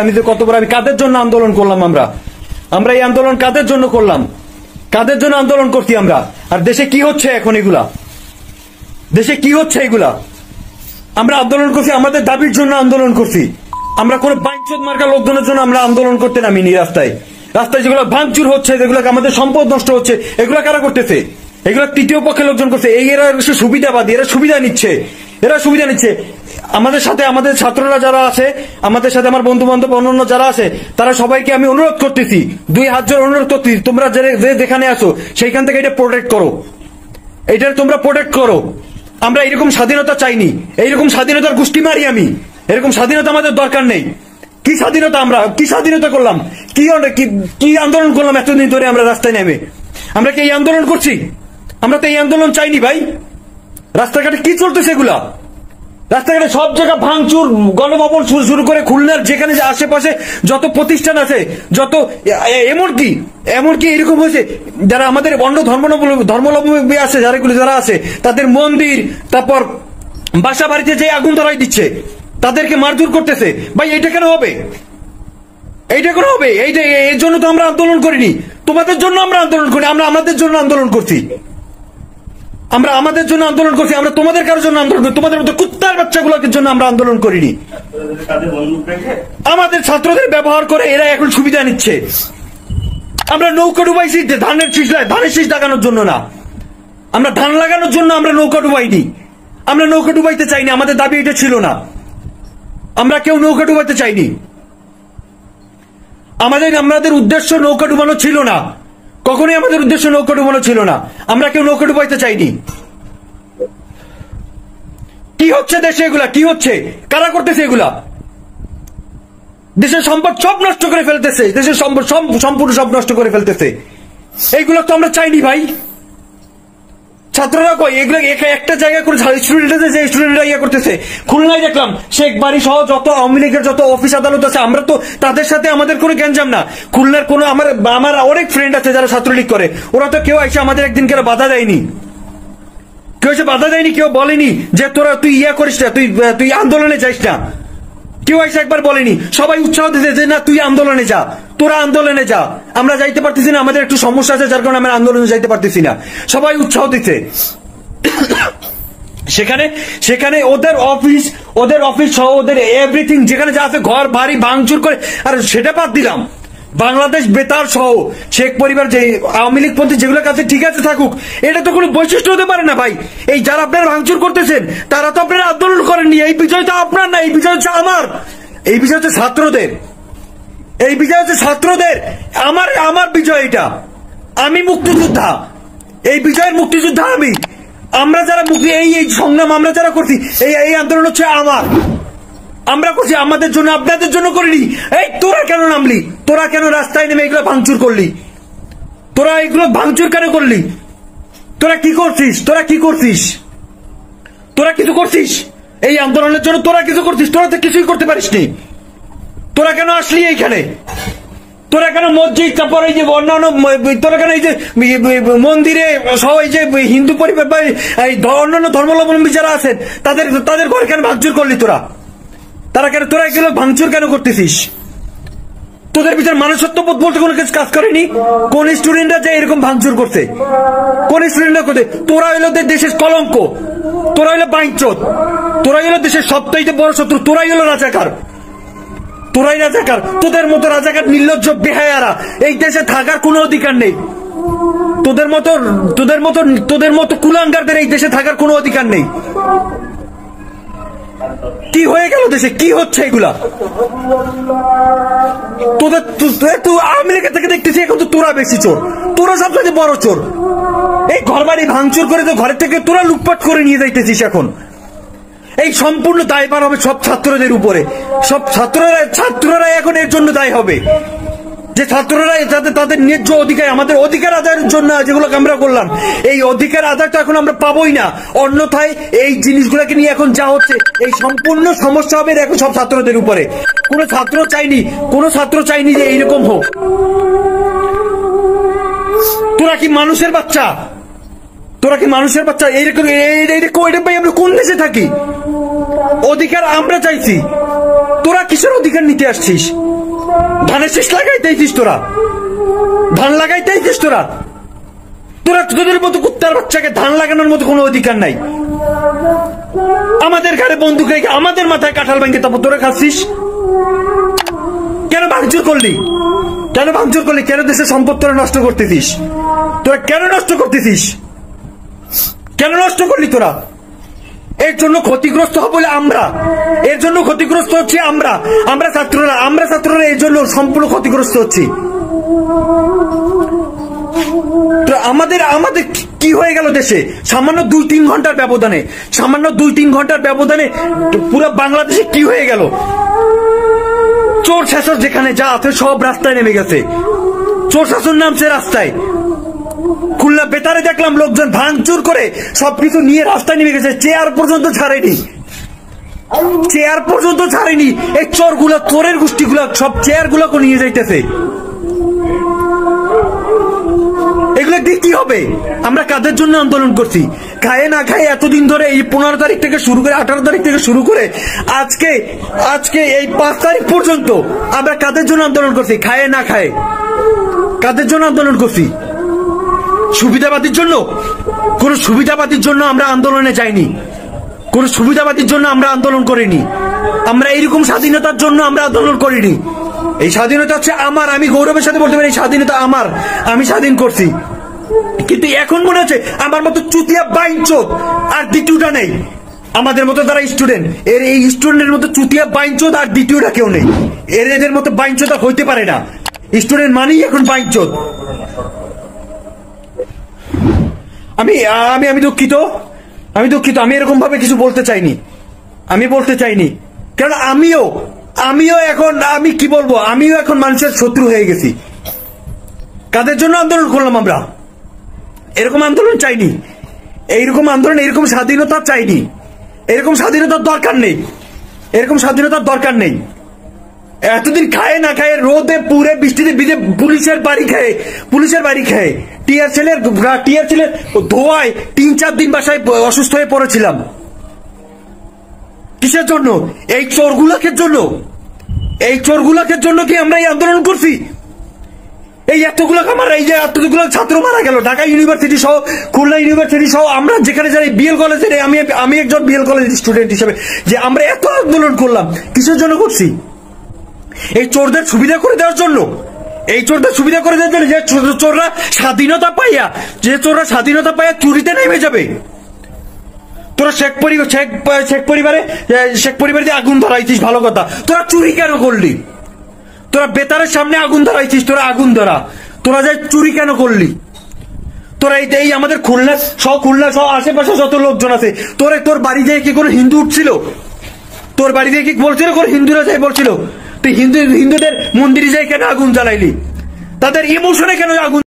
আমি যে কতবার আমি কাদের জন্য আন্দোলন করলাম, আমরা এই আন্দোলন কাদের জন্য করলাম, কাদের জন্য আন্দোলন করছি আমরা। আর দেশে কি হচ্ছে এখন, এগুলা দেশে কি হচ্ছে এগুলা। আমরা আন্দোলন করছি, আমাদের দাবির জন্য আন্দোলন করছি। আমরা কোন বাইঞ্চোদ মার্কা লোকজনের জন্য আমরা আন্দোলন করতে নামিনি। রাস্তায় যেগুলো ভাঙচুর হচ্ছে, যেগুলো আমাদের সম্পদ নষ্ট হচ্ছে, এগুলো কারা করতেছে? এগুলো তৃতীয় পক্ষের লোকজন করছে। এরা সুবিধাবাদী, এরা সুবিধা নিচ্ছে। আমাদের সাথে আমাদের ছাত্ররা যারা আছে, আমাদের সাথে আমার বন্ধু বান্ধব অন্যান্য যারা আছে, তারা সবাইকে আমি অনুরোধ করতেছি, 2 হাত জোড় অনুরোধ করতেছি, তোমরা যেখানে আছো সেইখান থেকে এটা প্রোটেক্ট করো, এটা তোমরা প্রোটেক্ট করো। আমরা এরকম স্বাধীনতা চাইনি, এইরকম স্বাধীনতার গোষ্ঠী মারি আমি। এরকম স্বাধীনতা আমাদের দরকার নেই। কি স্বাধীনতা, আমরা কি স্বাধীনতা করলাম, কি আন্দোলন করলাম এতদিন ধরে আমরা রাস্তায় নেমে? আমরা কি এই আন্দোলন করছি? আমরা তো এই আন্দোলন চাইনি ভাই। রাস্তাঘাটে কি চলতেছে এগুলা? রাস্তাঘাটে সব জায়গা ভাঙচুর, গণভবন শুরু করে খুলনার যেখানে আশেপাশে যত প্রতিষ্ঠান আছে, যত এমনকি এরকম হয়েছে, যারা আমাদের অন্য ধর্মাবলম্বী আছে, যারা আছে, তাদের মন্দির, তারপর বাসা বাড়িতে যে আগুন ধরাই দিচ্ছে, তাদেরকে মারধর করতেছে। ভাই এটা কেন হবে? এর জন্য তো আমরা আন্দোলন করিনি, তোমাদের জন্য আমরা আন্দোলন করি। আমরা আমাদের জন্য আন্দোলন করছি, আমরা তোমাদের কারোর জন্য আন্দোলন করি। তোমাদের মতো কুত্তার বাচ্চাগুলোর জন্য আমরা আন্দোলন করিনি। আমাদের ছাত্রদের ব্যবহার করে এরা এখন সুবিধা নিচ্ছে। আমরা নৌকা ডুবাইছি ধানের শীষ লাগানোর জন্য না, আমরা ধান লাগানোর জন্য আমরা নৌকা ডুবাইনি। আমরা নৌকা ডুবাইতে চাইনি, আমাদের দাবি এটা ছিল না। আমরা কেউ নৌকা ডুবাইতে চাইনি। আমাদের উদ্দেশ্য নৌকা ডুবানো ছিল না, কখনোই আমাদের উদ্দেশ্য নৌকা ডুবানো ছিল না। আমরা কেউ নৌকা ডুবাইতে চাইনি। কি হচ্ছে দেশে এগুলা? কি হচ্ছে? কারা করতেছে এগুলা? দেশের সম্পদ সব নষ্ট করে ফেলতেছে, দেশের সম্পদ সম্পূর্ণ সব নষ্ট করে ফেলতেছে। এইগুলো তো আমরা চাইনি ভাই। ছাত্ররা কই এগুলো? একটা জায়গা করে স্টুডেন্টরা ইয়ে করতেছে। খুলনায় দেখলাম শেখ বাড়ি সহ যত আওয়ামী লীগের যত অফিস আদালত আছে, আমরা তো তাদের সাথে আমাদের কোনো গ্যাঞ্জাম না। খুলনার কোনো আমার অনেক ফ্রেন্ড আছে যারা ছাত্রলীগ করে, ওরা তো কেউ এসে আমাদের একদিন কেউ বাধা দেয়নি, কেউ বলেনি যে তুই ইয়া করিস না, তুই আন্দোলনে যাইস না। কেউ এসে একবার বলেনি। সবাই উৎসাহ দিতে যে না তুই আন্দোলনে যা, তোরা আন্দোলনে যা। আমরা যাইতে পারতেছি না, আমাদের একটু সমস্যা আছে, যার কারণে আমরা আন্দোলনে যাইতে পারতেছি না। সবাই উৎসাহ দিতে। সেখানে ওদের অফিস সহ ওদের এভরিথিং যেখানে যা আছে, ঘর বাড়ি ভাঙচুর করে। আর সেটা বাদ দিলাম, বাংলাদেশ বেতার সহ শেখ পরিবার যে আওয়ামী লীগ পন্থী যেগুলোর কাছে ঠিক আছে থাকুক, এটা তো কোনো বৈশিষ্ট্য হতে পারে না ভাই। এই যারা আপনারা ভাঙচুর করতেছেন, তারা তো আপনারা আন্দোলন করেননি। এই বিজয় তো আপনার না, এই বিজয় হচ্ছে আমার, এই বিজয় হচ্ছে ছাত্রদের, আমার বিজয় এটা। আমি মুক্তিযোদ্ধা, এই বিজয়ের মুক্তিযোদ্ধা আমি। আমরা যারা এই সংগ্রাম আমরা যারা করছি, এই আন্দোলন হচ্ছে আমার, আমরা করছি আমাদের জন্য, আপনাদের জন্য করিনি। এই তোরা কেন নামলি? তোরা কেন রাস্তায় নেমে এগুলো ভাঙচুর করলি? তোরা এগুলো ভাঙচুর কেন করলি? তোরা কি করছিস? তোরা কিছু করছিস এই আন্দোলনের জন্য? তোরা কিছু করছিস? তোরা তো কিছুই করতে পারিসনি। তোরা কেন আসলি এইখানে? তোরা কেন মসজিদ, তারপর এই যে অন্যান্য, তোরা কেন এই যে মন্দিরে সহ এই যে হিন্দু পরিবার বা অন্যান্য ধর্মাবলম্বী যারা আছেন, তাদের ঘর কেন ভাঙচুর করলি? তোরা এগুলো ভাঙচুর কেন করতেছিস? তোদের ভিতরে মানুষত্ববোধ বলতে কোনো কিছু কাজ করেনি? কোন স্টুডেন্টরা যে এরকম ভাঙচুর করছে? কোন স্টুডেন্টরা করতে? তোরা হইলো দেশের কলঙ্ক, তোরা হইলো বাইঞ্চোদ, তোরা হইলো দেশের সবচাইতে বড় শত্রু, তোরাই হলো রাজাকার। তোদের মতো রাজাকার নির্লজ্জ বেহায়ারা এই দেশে থাকার কোনো অধিকার নেই। তোদের মতো কুলাঙ্গারদের এই দেশে থাকার কোনো অধিকার নেই। কি হয়ে গেল দেশে? কি হচ্ছে এগুলা? তুই আওয়ামী লীগের থেকে দেখতেছি এখন তো তোরা বেশি চোর, তোরা সবচেয়ে বড় চোর। এই ঘর বাড়ি ভাঙচুর করে তো ঘরের থেকে তোরা লুটপাট করে নিয়ে যাইতেছিস। এখন এই সম্পূর্ণ দায়ভার হবে সব ছাত্রদের উপরে। সব ছাত্ররা এখন এর জন্য দায়ী হবে, যে ছাত্ররা যাতে তাদের ন্যায্য অধিকার, আমাদের অধিকার আদায়ের জন্য যেগুলোকে আমরা করলাম, এই অধিকার আদায় তো এখন আমরা পাবোই না। অন্যথায় এই জিনিসগুলোকে নিয়ে এখন যা হচ্ছে, এই সম্পূর্ণ সমস্যা হবে এখন সব ছাত্রদের উপরে। কোনো ছাত্র চাইনি যে এইরকম হোক। তোরা কি মানুষের বাচ্চা? এইরকম আমরা কোন দেশে থাকি? অধিকার আমরা চাইছি, তোরা কিসের অধিকার নিতে আসছিস? ধানের শীষ লাগাইতেছিস তোরা, ধান লাগাইতেছিস তোরা। তোরা তোদের মতো কুত্তার বাচ্চাকে ধান লাগানোর মতো কোনো অধিকার নাই। আমাদের ঘরে বন্দুক রেখে আমাদের মাথায় কাঁঠাল ভেঙে তারপর তোরা খাচ্ছিস। কেন ভাঙচুর করলি? কেন ভাঙচুর করলি? কেন দেশের সম্পদ তোরা নষ্ট করতেছিস? তোরা কেন নষ্ট করতেছিস? কেন নষ্ট করলি তোরা? এর জন্য ক্ষতিগ্রস্ত হব বলে আমরা, এর জন্য ক্ষতিগ্রস্ত হচ্ছে আমরা, আমরা ছাত্ররা এর জন্য সম্পূর্ণ ক্ষতিগ্রস্ত হচ্ছি। তো আমাদের কি হয়ে গেল দেশে? সামান্য 2-3 ঘন্টার ব্যবধানে, সামান্য 2-3 ঘন্টার ব্যবধানে পুরো বাংলাদেশে কি হয়ে গেল? চোর শাসক যেখানে যা আছে সব রাস্তায় নেমে গেছে। চোর শাসন নামছে রাস্তায়। খুলনা বেতারে দেখলাম লোকজন ভাঙচুর করে সবকিছু নিয়ে রাস্তায় নেমে গেছে। চেয়ার পর্যন্ত ছাড়েনি, চেয়ার পর্যন্ত ছাড়েনি। এই চোরগুলা, চোরের গোষ্ঠীগুলা সব চেয়ার গুলাকে নিয়ে যাইতেছে। এগুলো দিয়ে কি হবে? আমরা কাদের জন্য আন্দোলন করছি? খায় না খায় এতদিন ধরে, এই 15 তারিখ থেকে শুরু করে 18 তারিখ থেকে শুরু করে আজকে এই 5 তারিখ পর্যন্ত আমরা কাদের জন্য আন্দোলন করছি? খায় না খায় কাদের জন্য আন্দোলন করছি? সুবিধাবাদীর জন্য? কোন সুবিধাবাদীর জন্য আমরা আন্দোলনে যাইনি, কোন সুবিধাবাদীর জন্য আমরা আন্দোলন করিনি। আমরা এইরকম স্বাধীনতার জন্য আমরা আন্দোলন করিনি। এই স্বাধীনতা হচ্ছে আমার, আমি গৌরবের সাথে বলতে পারি এই স্বাধীনতা আমার, আমি স্বাধীন করছি। কিন্তু এখন মনে হচ্ছে আমার মতো চুতিয়া বাইঞ্চোদ আর দ্বিতীয়টা নেই। আমাদের মতো যারা স্টুডেন্ট, এই স্টুডেন্টের মতো চুতিয়া বাইঞ্চোদ আর দ্বিতীয়টা কেউ নেই। এদের মতো বাইঞ্চোদ আর হইতে পারে না। স্টুডেন্ট মানেই এখন বাইঞ্চোদ। আমি দুঃখিত, আমি এরকম ভাবে কিছু বলতে চাইনি, আমি বলতে চাইনি। কারণ আমিও এখন, আমি কি বলবো, আমিও এখন মানুষের শত্রু হয়ে গেছি। কাদের জন্য আন্দোলন করলাম আমরা? এরকম আন্দোলন চাইনি, এইরকম আন্দোলন, এরকম স্বাধীনতা চাইনি। এরকম স্বাধীনতার দরকার নেই, এরকম স্বাধীনতার দরকার নেই। এতদিন খায় না খায়, রোদে পুরে বৃষ্টিতে ভিজে, পুলিশের বাড়ি খায়, টিয়ার ছেলের ধোয়ায় 3-4 দিন বাসায় অসুস্থ হয়ে পড়েছিলাম। কিসের জন্য? এই চোরগুলাকের জন্য। এই চোরগুলাকের জন্য কি আমরা এই আন্দোলন করছি? এই এতগুলো ছাত্র মারা গেল, ঢাকা ইউনিভার্সিটি সহ, খুলনা ইউনিভার্সিটি সহ, আমরা যেখানে যাই, বিএল কলেজের, আমি একজন বিএল কলেজের স্টুডেন্ট হিসেবে, যে আমরা এত আন্দোলন করলাম কিসের জন্য করছি? এই চোরদের সুবিধা করে দেওয়ার জন্য। এই চোরদের সুবিধা করে দেওয়ার জন্য, যে চোররা স্বাধীনতা পাইয়া চুরিতে নেমে যাবে। তোরা শেখ পরিবারে দিয়ে আগুন ধরাইছিস, ভালো কথা। তোরা চুরি কেন করলি? তোরা বেতারের সামনে আগুন ধরাইছিস, তোরা আগুন ধরা, তোরা যাই চুরি কেন করলি? তোরা এই আমাদের খুলনা সহ আশেপাশে যত লোকজন আছে, তোর বাড়ি যেয়ে কি কোনো হিন্দু উঠছিল? তোর বাড়ি দিয়ে কি বলছিল কোন হিন্দুরা যাই বলছিল? তুই হিন্দুদের মন্দিরে যাই কেন আগুন জ্বালাইলি? তাদের ইমোশনে কেন আগুন